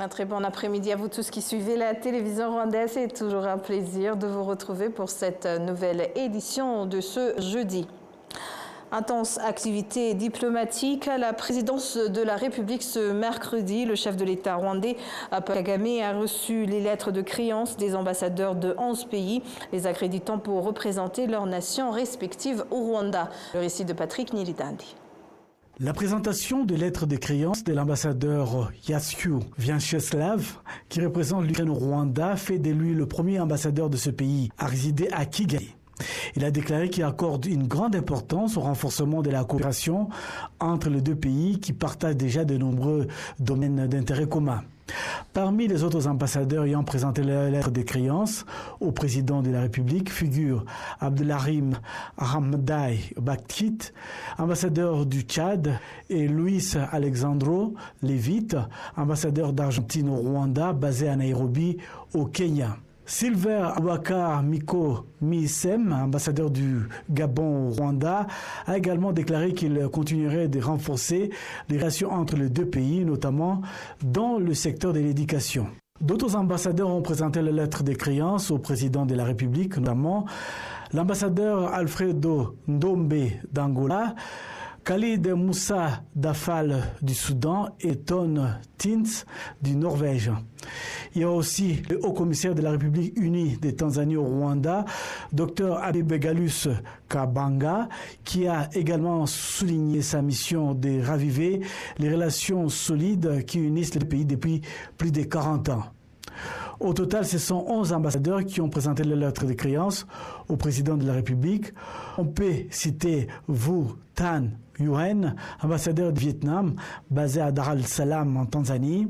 Un très bon après-midi à vous tous qui suivez la télévision rwandaise. C'est toujours un plaisir de vous retrouver pour cette nouvelle édition de ce jeudi. Intense activité diplomatique à la présidence de la République ce mercredi. Le chef de l'État rwandais, Paul Kagame, a reçu les lettres de créance des ambassadeurs de 11 pays, les accréditant pour représenter leurs nations respectives au Rwanda. Le récit de Patrick Nilidandi. La présentation des lettres de créance de l'ambassadeur Yasiu Vyacheslav, qui représente l'Ukraine au Rwanda, fait de lui le premier ambassadeur de ce pays à résider à Kigali. Il a déclaré qu'il accorde une grande importance au renforcement de la coopération entre les deux pays qui partagent déjà de nombreux domaines d'intérêt commun. Parmi les autres ambassadeurs ayant présenté leur lettre de créance au président de la République figure Abdelrahim Hamdai Baktit, ambassadeur du Tchad, et Luis Alexandro Levitt, ambassadeur d'Argentine au Rwanda, basé à Nairobi, au Kenya. Silver Abouakar Miko Misem, ambassadeur du Gabon au Rwanda, a également déclaré qu'il continuerait de renforcer les relations entre les deux pays, notamment dans le secteur de l'éducation. D'autres ambassadeurs ont présenté les lettres de créance au président de la République, notamment l'ambassadeur Alfredo Ndombe d'Angola, Khalid Moussa Dafal du Soudan et Ton Tins du Norvège. Il y a aussi le haut-commissaire de la République unie de Tanzanie au Rwanda, Dr Habib Galus Kabanga, qui a également souligné sa mission de raviver les relations solides qui unissent les pays depuis plus de 40 ans. Au total, ce sont 11 ambassadeurs qui ont présenté les lettres de créance au président de la République. On peut citer Vu Tan Yuen, ambassadeur du Vietnam, basé à Dar es-Salaam en Tanzanie.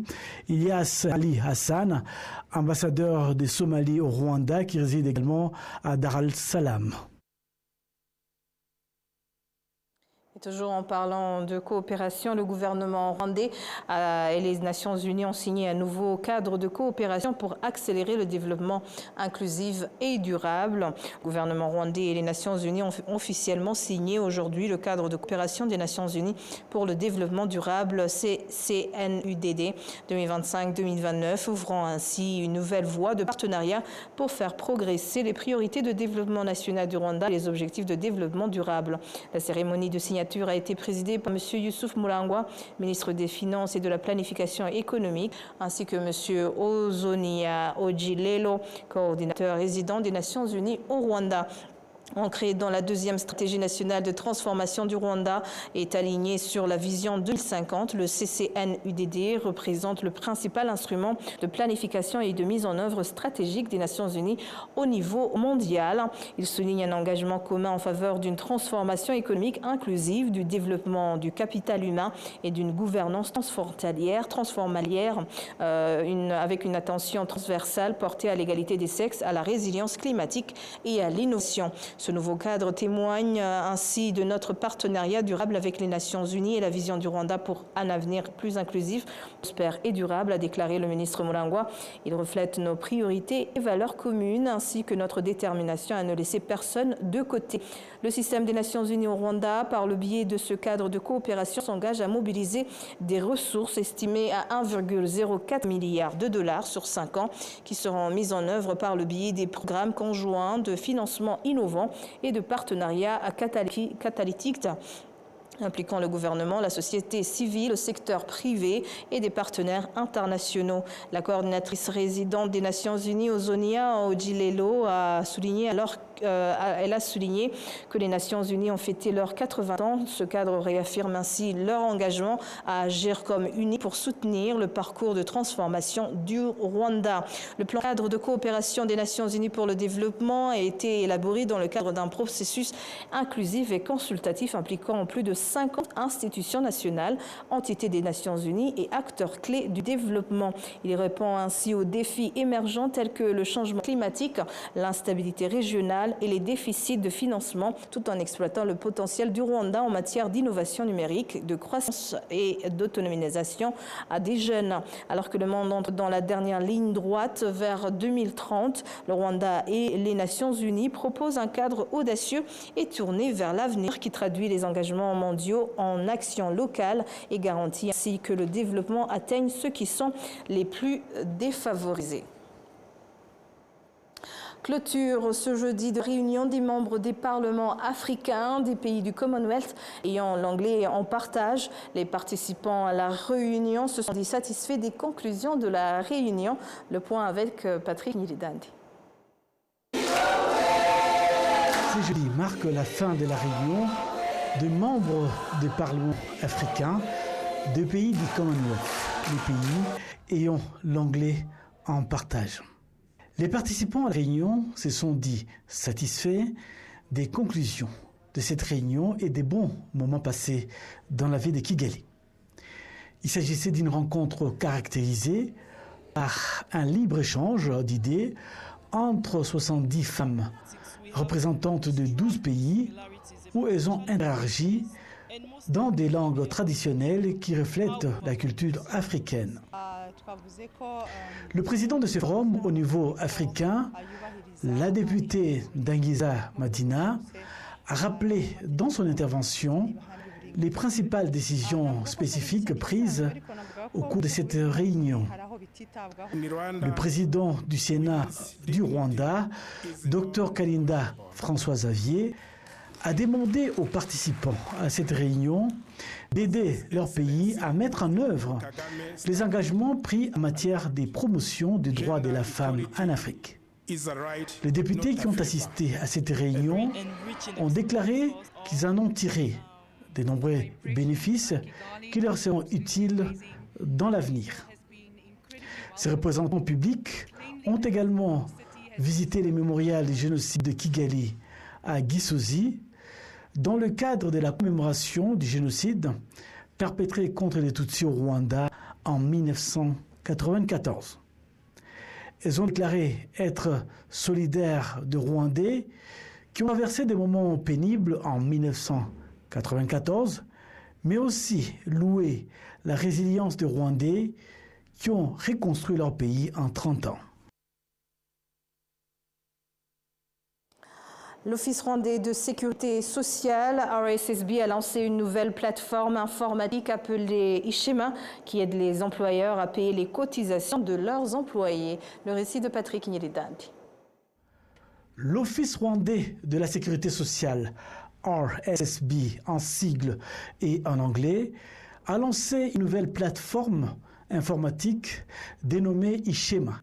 Ilyas Ali Hassan, ambassadeur de Somalie au Rwanda, qui réside également à Dar es-Salaam. Toujours en parlant de coopération, le gouvernement rwandais et les Nations Unies ont signé un nouveau cadre de coopération pour accélérer le développement inclusif et durable. Le gouvernement rwandais et les Nations Unies ont officiellement signé aujourd'hui le cadre de coopération des Nations Unies pour le développement durable CNUDD 2025-2029, ouvrant ainsi une nouvelle voie de partenariat pour faire progresser les priorités de développement national du Rwanda et les objectifs de développement durable. La cérémonie de signature a été présidée par M. Youssouf Mulangwa, ministre des Finances et de la Planification économique, ainsi que M. Ozonia Ojilelo, coordinateur résident des Nations Unies au Rwanda. Ancré dans la deuxième stratégie nationale de transformation du Rwanda, est aligné sur la vision 2050. Le CCNUDD représente le principal instrument de planification et de mise en œuvre stratégique des Nations Unies au niveau mondial. Il souligne un engagement commun en faveur d'une transformation économique inclusive, du développement du capital humain et d'une gouvernance transfrontalière, avec une attention transversale portée à l'égalité des sexes, à la résilience climatique et à l'innovation. Ce nouveau cadre témoigne ainsi de notre partenariat durable avec les Nations Unies et la vision du Rwanda pour un avenir plus inclusif, prospère et durable, a déclaré le ministre Mulangwa. Il reflète nos priorités et valeurs communes ainsi que notre détermination à ne laisser personne de côté. Le système des Nations Unies au Rwanda, par le biais de ce cadre de coopération, s'engage à mobiliser des ressources estimées à 1,04 milliard de dollars sur 5 ans qui seront mises en œuvre par le biais des programmes conjoints de financement innovant et de partenariats catalytiques impliquant le gouvernement, la société civile, le secteur privé et des partenaires internationaux. La coordinatrice résidente des Nations Unies, Ozonia Ojilelo, a souligné que les Nations Unies ont fêté leurs 80 ans. Ce cadre réaffirme ainsi leur engagement à agir comme unis pour soutenir le parcours de transformation du Rwanda. Le plan cadre de coopération des Nations Unies pour le développement a été élaboré dans le cadre d'un processus inclusif et consultatif impliquant plus de 50 institutions nationales, entités des Nations Unies et acteurs clés du développement. Il répond ainsi aux défis émergents tels que le changement climatique, l'instabilité régionale et les déficits de financement, tout en exploitant le potentiel du Rwanda en matière d'innovation numérique, de croissance et d'autonomisation à des jeunes. Alors que le monde entre dans la dernière ligne droite vers 2030, le Rwanda et les Nations Unies proposent un cadre audacieux et tourné vers l'avenir qui traduit les engagements mondiaux mondiaux en action locale et garantit ainsi que le développement atteigne ceux qui sont les plus défavorisés. Clôture ce jeudi de réunion des membres des parlements africains des pays du Commonwealth ayant l'anglais en partage. Les participants à la réunion se sont dit satisfaits des conclusions de la réunion. Le point avec Patrick Nyilidandi. Ce jeudi marque la fin de la réunion des membres des parlements africains des pays du Commonwealth, les pays ayant l'anglais en partage. Les participants à la réunion se sont dit satisfaits des conclusions de cette réunion et des bons moments passés dans la ville de Kigali. Il s'agissait d'une rencontre caractérisée par un libre-échange d'idées entre 70 femmes représentantes de 12 pays où elles ont interagi dans des langues traditionnelles qui reflètent la culture africaine. Le président de ce forum au niveau africain, la députée Dangiza Madina, a rappelé dans son intervention les principales décisions spécifiques prises au cours de cette réunion. Le président du Sénat du Rwanda, Dr Kalinda François-Xavier, a demandé aux participants à cette réunion d'aider leur pays à mettre en œuvre les engagements pris en matière de promotion des droits de la femme en Afrique. Les députés qui ont assisté à cette réunion ont déclaré qu'ils en ont tiré de nombreux bénéfices qui leur seront utiles dans l'avenir. Ces représentants publics ont également visité les mémorials du génocide de Kigali à Gisozi, dans le cadre de la commémoration du génocide perpétré contre les Tutsis au Rwanda en 1994. Elles ont déclaré être solidaires de Rwandais qui ont traversé des moments pénibles en 1994, mais aussi loué la résilience des Rwandais qui ont reconstruit leur pays en 30 ans. L'Office rwandais de sécurité sociale, RSSB, a lancé une nouvelle plateforme informatique appelée Ishema qui aide les employeurs à payer les cotisations de leurs employés. Le récit de Patrick Nyilidandi. L'Office rwandais de la sécurité sociale, RSSB en sigle et en anglais, a lancé une nouvelle plateforme informatique dénommée Ishema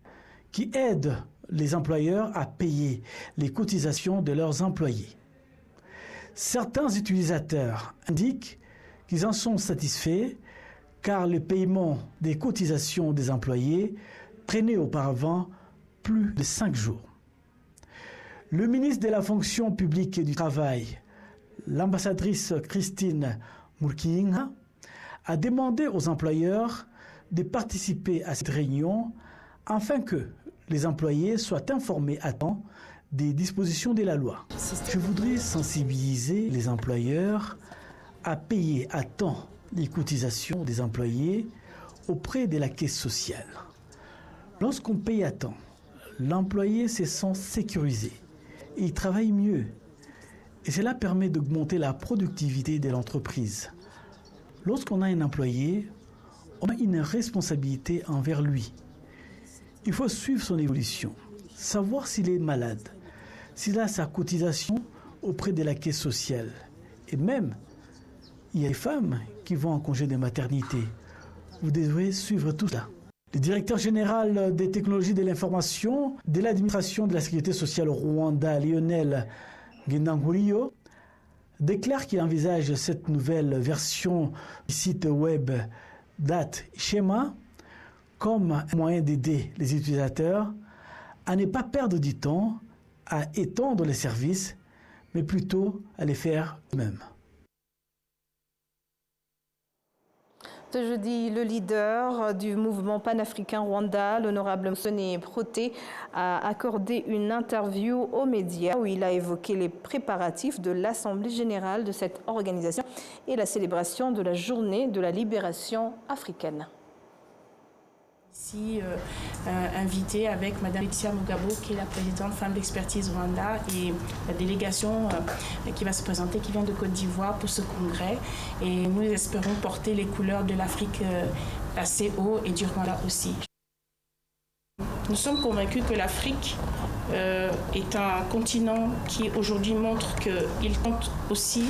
qui aide les employeurs à payer les cotisations de leurs employés. Certains utilisateurs indiquent qu'ils en sont satisfaits car le paiement des cotisations des employés prenait auparavant plus de 5 jours. Le ministre de la fonction publique et du travail, l'ambassadrice Christine Murkiinga, a demandé aux employeurs de participer à cette réunion afin que les employés soient informés à temps des dispositions de la loi. Je voudrais sensibiliser les employeurs à payer à temps les cotisations des employés auprès de la caisse sociale. Lorsqu'on paye à temps, l'employé se sent sécurisé et il travaille mieux. Et cela permet d'augmenter la productivité de l'entreprise. Lorsqu'on a un employé, on a une responsabilité envers lui. Il faut suivre son évolution, savoir s'il est malade, s'il a sa cotisation auprès de la caisse sociale. Et même, il y a des femmes qui vont en congé de maternité. Vous devrez suivre tout ça. Le directeur général des technologies de l'information de l'administration de la sécurité sociale au Rwanda, Lionel Ngendanguriyo, déclare qu'il envisage cette nouvelle version du site web Ishema comme un moyen d'aider les utilisateurs à ne pas perdre du temps à étendre les services, mais plutôt à les faire eux-mêmes. Ce jeudi, le leader du mouvement panafricain Rwanda, l'honorable Musoni Proté, a accordé une interview aux médias où il a évoqué les préparatifs de l'Assemblée générale de cette organisation et la célébration de la journée de la libération africaine. Ici, invité avec Mme Laetitia Mugabo, qui est la présidente Femmes d'Expertise Rwanda, et la délégation qui va se présenter, qui vient de Côte d'Ivoire pour ce congrès. Et nous espérons porter les couleurs de l'Afrique assez haut et du Rwanda aussi. Nous sommes convaincus que l'Afrique est un continent qui aujourd'hui montre qu'il compte aussi,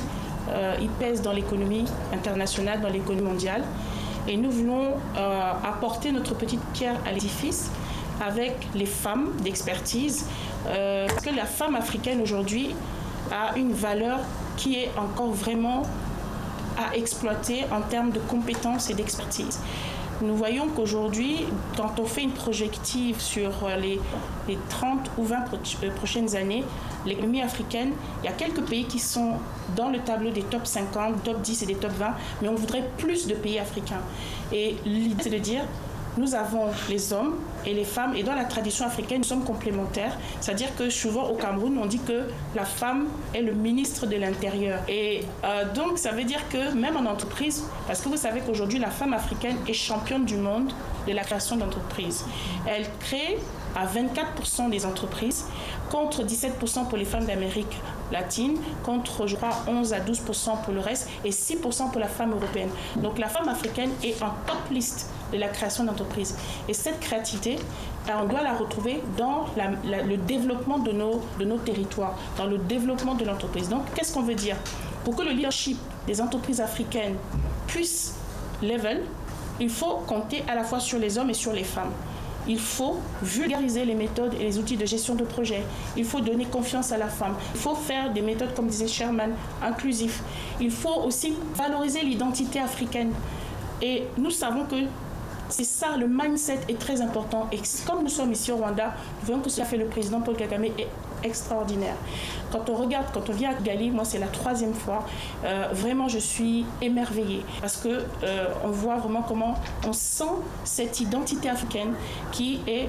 il pèse dans l'économie internationale, dans l'économie mondiale. Et nous voulons apporter notre petite pierre à l'édifice avec les femmes d'expertise, parce que la femme africaine aujourd'hui a une valeur qui est encore vraiment à exploiter en termes de compétences et d'expertise. Nous voyons qu'aujourd'hui, quand on fait une projective sur les 30 ou 20 prochaines années, l'économie africaine, il y a quelques pays qui sont dans le tableau des top 50, top 10 et des top 20, mais on voudrait plus de pays africains. Et l'idée, c'est de dire, nous avons les hommes et les femmes, et dans la tradition africaine, nous sommes complémentaires. C'est-à-dire que souvent au Cameroun, on dit que la femme est le ministre de l'Intérieur. Et donc, ça veut dire que même en entreprise, parce que vous savez qu'aujourd'hui, la femme africaine est championne du monde de la création d'entreprises. Elle crée à 24% des entreprises, contre 17% pour les femmes d'Amérique latine, contre, je crois, 11 à 12% pour le reste, et 6% pour la femme européenne. Donc la femme africaine est en top liste de la création d'entreprises. Et cette créativité, on doit la retrouver dans le développement de nos territoires, dans le développement de l'entreprise. Donc, qu'est-ce qu'on veut dire? Pour que le leadership des entreprises africaines puisse level, il faut compter à la fois sur les hommes et sur les femmes. Il faut vulgariser les méthodes et les outils de gestion de projet. Il faut donner confiance à la femme. Il faut faire des méthodes, comme disait Sherman, inclusifs. Il faut aussi valoriser l'identité africaine. Et nous savons que c'est ça, le mindset est très important. Et comme nous sommes ici au Rwanda, nous voyons que ce qu'a fait le président Paul Kagame est extraordinaire. Quand on regarde, quand on vient à Kigali, moi c'est la 3e fois, vraiment je suis émerveillée parce que on voit vraiment comment on sent cette identité africaine qui est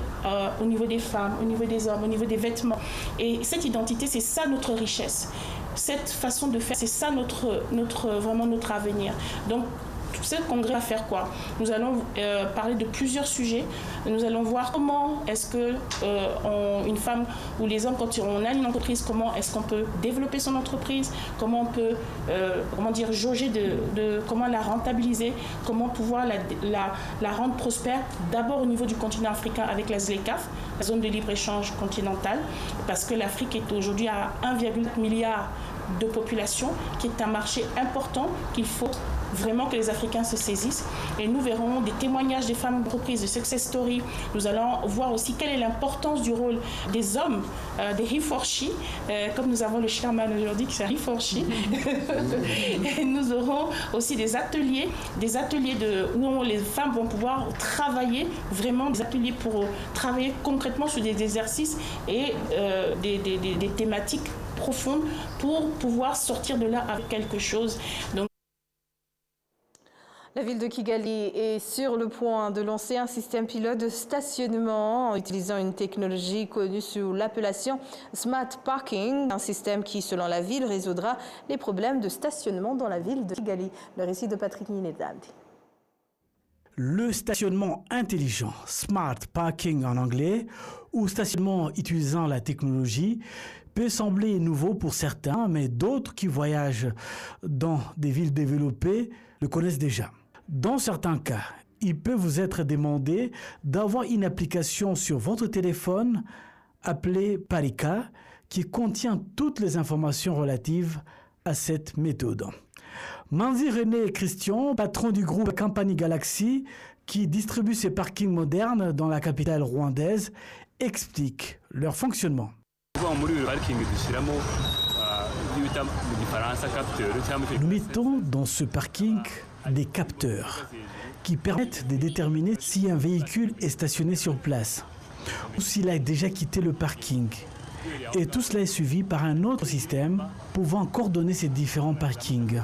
au niveau des femmes, au niveau des hommes, au niveau des vêtements. Et cette identité, c'est ça notre richesse. Cette façon de faire, c'est ça vraiment notre avenir. Donc, ce congrès va faire quoi? Nous allons parler de plusieurs sujets. Nous allons voir comment est-ce que une femme ou les hommes, quand on a une entreprise, comment est-ce qu'on peut développer son entreprise, comment on peut jauger comment la rentabiliser, comment pouvoir la rendre prospère, d'abord au niveau du continent africain avec la ZLECAf, la zone de libre-échange continentale, parce que l'Afrique est aujourd'hui à 1,8 milliard de population, qui est un marché important qu'il faut vraiment que les Africains se saisissent. Et nous verrons des témoignages des femmes d'entreprise, de success story. Nous allons voir aussi quelle est l'importance du rôle des hommes, des he-for-she, comme nous avons le chairman aujourd'hui qui c'est he-for-she. Et nous aurons aussi des ateliers où les femmes vont pouvoir travailler, vraiment des ateliers pour travailler concrètement sur des exercices et des thématiques profondes pour pouvoir sortir de là avec quelque chose. Donc, la ville de Kigali est sur le point de lancer un système pilote de stationnement en utilisant une technologie connue sous l'appellation Smart Parking, un système qui, selon la ville, résoudra les problèmes de stationnement dans la ville de Kigali. Le récit de Patrick Ninedabdi. Le stationnement intelligent, Smart Parking en anglais, ou stationnement utilisant la technologie, peut sembler nouveau pour certains, mais d'autres qui voyagent dans des villes développées le connaissent déjà. Dans certains cas, il peut vous être demandé d'avoir une application sur votre téléphone appelée Parika qui contient toutes les informations relatives à cette méthode. Manzi René Christian, patron du groupe Company Galaxy, qui distribue ces parkings modernes dans la capitale rwandaise, explique leur fonctionnement. Nous mettons dans ce parking des capteurs qui permettent de déterminer si un véhicule est stationné sur place ou s'il a déjà quitté le parking. Et tout cela est suivi par un autre système pouvant coordonner ces différents parkings.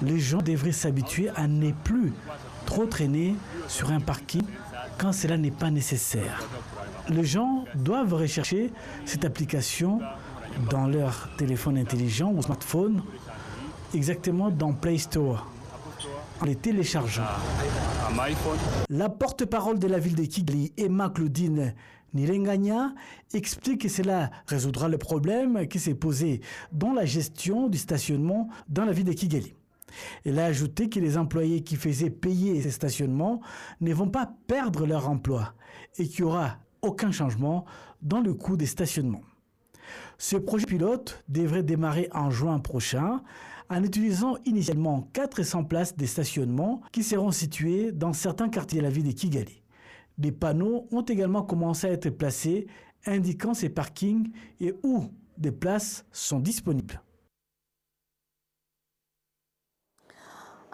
Les gens devraient s'habituer à ne plus trop traîner sur un parking quand cela n'est pas nécessaire. Les gens doivent rechercher cette application dans leur téléphone intelligent ou smartphone, exactement dans Play Store, en les téléchargeant. La porte-parole de la ville de Kigali, Emma Claudine Nirenganya, explique que cela résoudra le problème qui s'est posé dans la gestion du stationnement dans la ville de Kigali. Elle a ajouté que les employés qui faisaient payer ces stationnements ne vont pas perdre leur emploi et qu'il n'y aura aucun changement dans le coût des stationnements. Ce projet pilote devrait démarrer en juin prochain en utilisant initialement 400 places de stationnement qui seront situées dans certains quartiers de la ville de Kigali. Des panneaux ont également commencé à être placés indiquant ces parkings et où des places sont disponibles.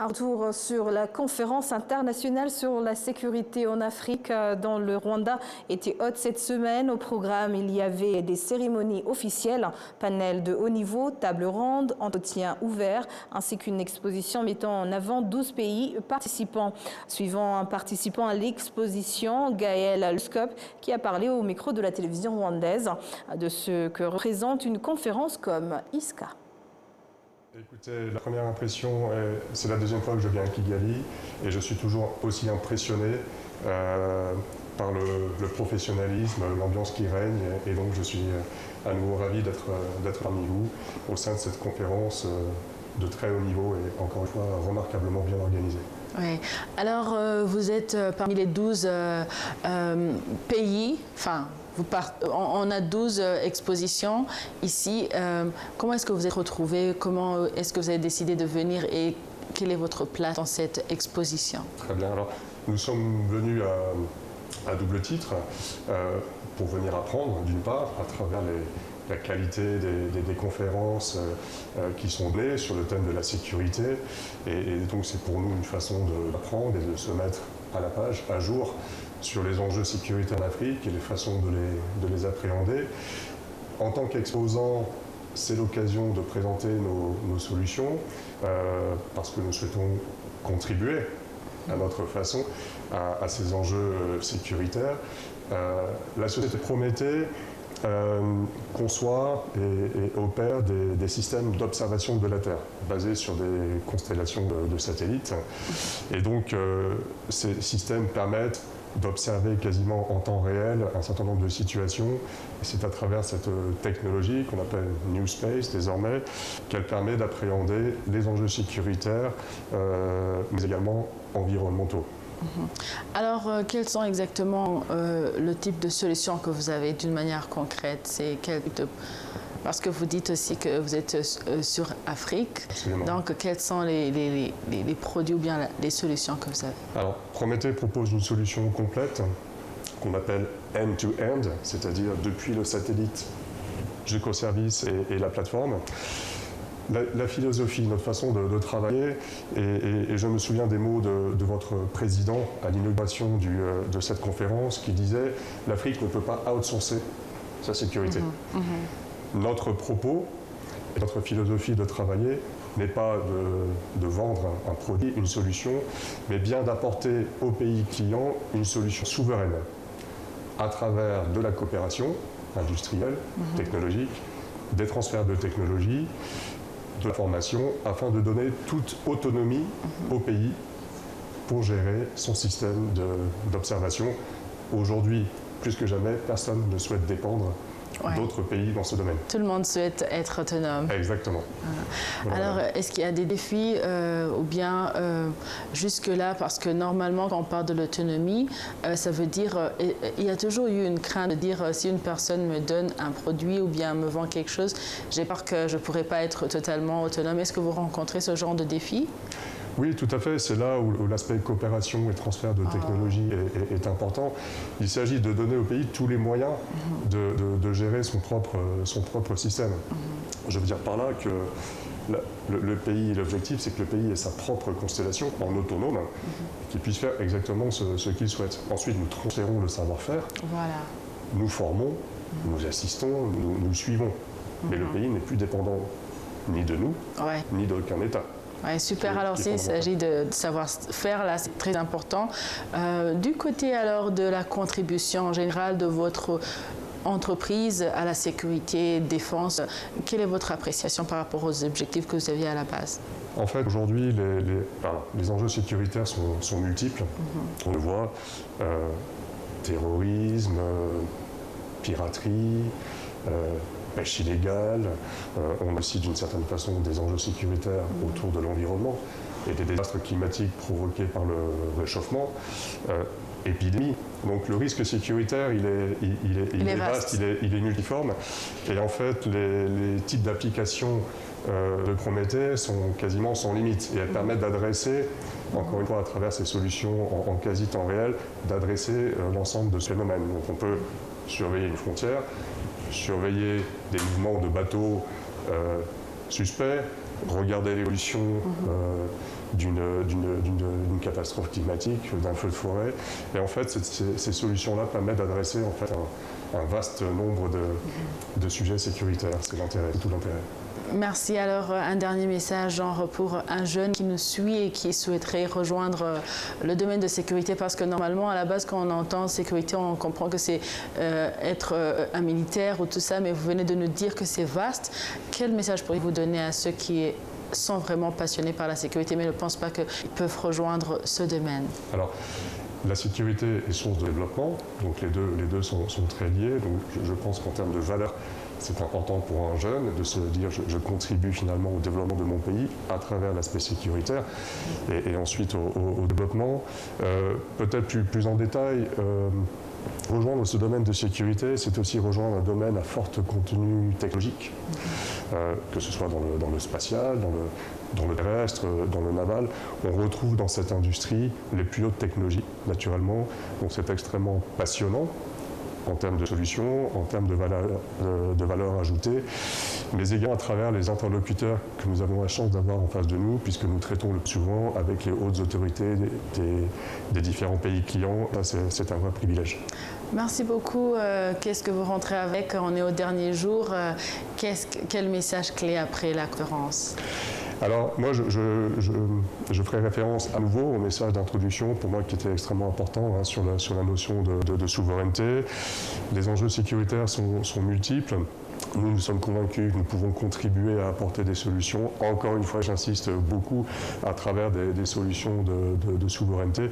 Un retour sur la conférence internationale sur la sécurité en Afrique dans le Rwanda était haute cette semaine. Au programme, il y avait des cérémonies officielles, panel de haut niveau, table ronde, entretien ouvert, ainsi qu'une exposition mettant en avant 12 pays participants. Suivant un participant à l'exposition, Gaël Luskop, qui a parlé au micro de la télévision rwandaise de ce que représente une conférence comme ISCA. Écoutez, la première impression, c'est la deuxième fois que je viens à Kigali et je suis toujours aussi impressionné par le professionnalisme, l'ambiance qui règne et donc je suis à nouveau ravi d'être parmi vous au sein de cette conférence de très haut niveau et encore une fois remarquablement bien organisée. Oui. Alors, vous êtes parmi les 12 pays, enfin, on a 12 expositions ici. Comment est-ce que vous êtes retrouvés? Comment est-ce que vous avez décidé de venir et quelle est votre place dans cette exposition? Très bien. Alors, nous sommes venus à double titre pour venir apprendre, d'une part, à travers la qualité des conférences qui sont données sur le thème de la sécurité. Et donc, c'est pour nous une façon d'apprendre et de se mettre à la page, à jour, sur les enjeux sécuritaires en Afrique et les façons de les appréhender. En tant qu'exposant, c'est l'occasion de présenter nos solutions parce que nous souhaitons contribuer à notre façon à ces enjeux sécuritaires. La société Prométhée conçoit et opère des systèmes d'observation de la Terre basés sur des constellations de satellites. Et donc, ces systèmes permettent d'observer quasiment en temps réel un certain nombre de situations. Et c'est à travers cette technologie qu'on appelle New Space désormais qu'elle permet d'appréhender les enjeux sécuritaires, mais également environnementaux. Alors, quels sont exactement le type de solutions que vous avez d'une manière concrète? C'est quel type de... Parce que vous dites aussi que vous êtes sur Afrique. Absolument. Donc, quels sont les produits ou bien les solutions que vous avez? Alors, Prométhée propose une solution complète qu'on appelle end-to-end, c'est-à-dire depuis le satellite jusqu'au service et la plateforme. La philosophie, notre façon de travailler, et je me souviens des mots de votre président à l'inauguration de cette conférence qui disait « l'Afrique ne peut pas outsourcer sa sécurité ». Notre propos et notre philosophie de travailler n'est pas de vendre un produit, une solution, mais bien d'apporter au pays client une solution souveraine à travers de la coopération industrielle, technologique, des transferts de technologies, de la formation, afin de donner toute autonomie au pays pour gérer son système d'observation. Aujourd'hui, plus que jamais, personne ne souhaite dépendre d'autres pays dans ce domaine. Tout le monde souhaite être autonome. Exactement. Voilà. Alors, est-ce qu'il y a des défis ou bien jusque-là, parce que normalement, quand on parle de l'autonomie, ça veut dire, il y a toujours eu une crainte de dire si une personne me donne un produit ou bien me vend quelque chose, j'ai peur que je ne pourrais pas être totalement autonome. Est-ce que vous rencontrez ce genre de défi? Oui, tout à fait. C'est là où l'aspect coopération et transfert de technologie est important. Il s'agit de donner au pays tous les moyens de gérer son propre système. Je veux dire par là que le pays, l'objectif, c'est que le pays ait sa propre constellation en autonome, qu'il puisse faire exactement ce qu'il souhaite. Ensuite, nous transférons le savoir-faire, nous formons, nous assistons, nous suivons. Mais le pays n'est plus dépendant ni de nous, ni d'aucun État. Ouais, super. Alors, s'il s'agit de savoir-faire, là, c'est très important. Du côté, alors, de la contribution en général de votre entreprise à la sécurité, défense. Quelle est votre appréciation par rapport aux objectifs que vous aviez à la base? En fait, aujourd'hui, les enjeux sécuritaires sont multiples. On le voit, terrorisme, piraterie, pêche illégale. On a aussi d'une certaine façon des enjeux sécuritaires autour de l'environnement et des désastres climatiques provoqués par le réchauffement. Épidémie. Donc le risque sécuritaire, il est vaste, il est multiforme. Et en fait, les types d'applications de Prométhée sont quasiment sans limite. Et elles permettent d'adresser, encore une fois à travers ces solutions en quasi-temps réel, d'adresser l'ensemble de ce phénomène. Donc on peut surveiller une frontière, surveiller des mouvements de bateaux suspects, regarder l'évolution d'une catastrophe climatique, d'un feu de forêt. Et en fait, ces solutions-là permettent d'adresser en fait un vaste nombre de sujets sécuritaires. C'est tout l'intérêt. Merci. Alors, un dernier message, genre pour un jeune qui nous suit et qui souhaiterait rejoindre le domaine de sécurité, parce que normalement, à la base, quand on entend sécurité, on comprend que c'est être un militaire ou tout ça, mais vous venez de nous dire que c'est vaste. Quel message pourriez-vous donner à ceux qui sont vraiment passionnés par la sécurité, mais ne pensent pas qu'ils peuvent rejoindre ce domaine? Alors, la sécurité est source de développement, donc les deux sont très liés. Donc je pense qu'en termes de valeur, c'est important pour un jeune de se dire je contribue finalement au développement de mon pays à travers l'aspect sécuritaire et ensuite au développement. Peut-être plus en détail, rejoindre ce domaine de sécurité, c'est aussi rejoindre un domaine à forte contenu technologique, que ce soit dans le spatial, dans le terrestre, dans le naval. On retrouve dans cette industrie les plus hautes technologies, naturellement. Donc c'est extrêmement passionnant en termes de solutions, en termes de valeur ajoutée, mais également à travers les interlocuteurs que nous avons la chance d'avoir en face de nous, puisque nous traitons le plus souvent avec les hautes autorités des différents pays clients. C'est un vrai privilège. Merci beaucoup. Qu'est-ce que vous rentrez avec? On est au dernier jour. Quel message clé après la conférence? Alors, moi, je ferai référence à nouveau au message d'introduction, pour moi, qui était extrêmement important sur la notion de souveraineté. Les enjeux sécuritaires sont multiples. Nous sommes convaincus que nous pouvons contribuer à apporter des solutions. Encore une fois, j'insiste beaucoup à travers des solutions de souveraineté.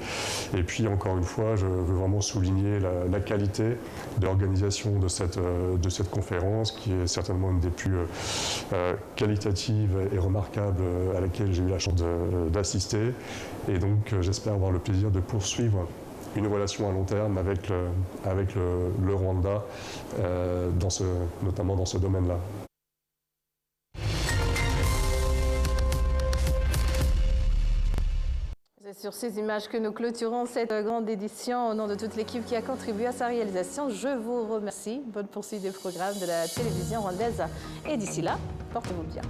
Et puis, encore une fois, je veux vraiment souligner la qualité de l'organisation de cette conférence, qui est certainement une des plus qualitatives et remarquables à laquelle j'ai eu la chance d'assister. Et donc, j'espère avoir le plaisir de poursuivre une relation à long terme avec le Rwanda, notamment dans ce domaine-là. C'est sur ces images que nous clôturons cette grande édition. Au nom de toute l'équipe qui a contribué à sa réalisation, je vous remercie. Bonne poursuite des programmes de la télévision rwandaise. Et d'ici là, portez-vous bien.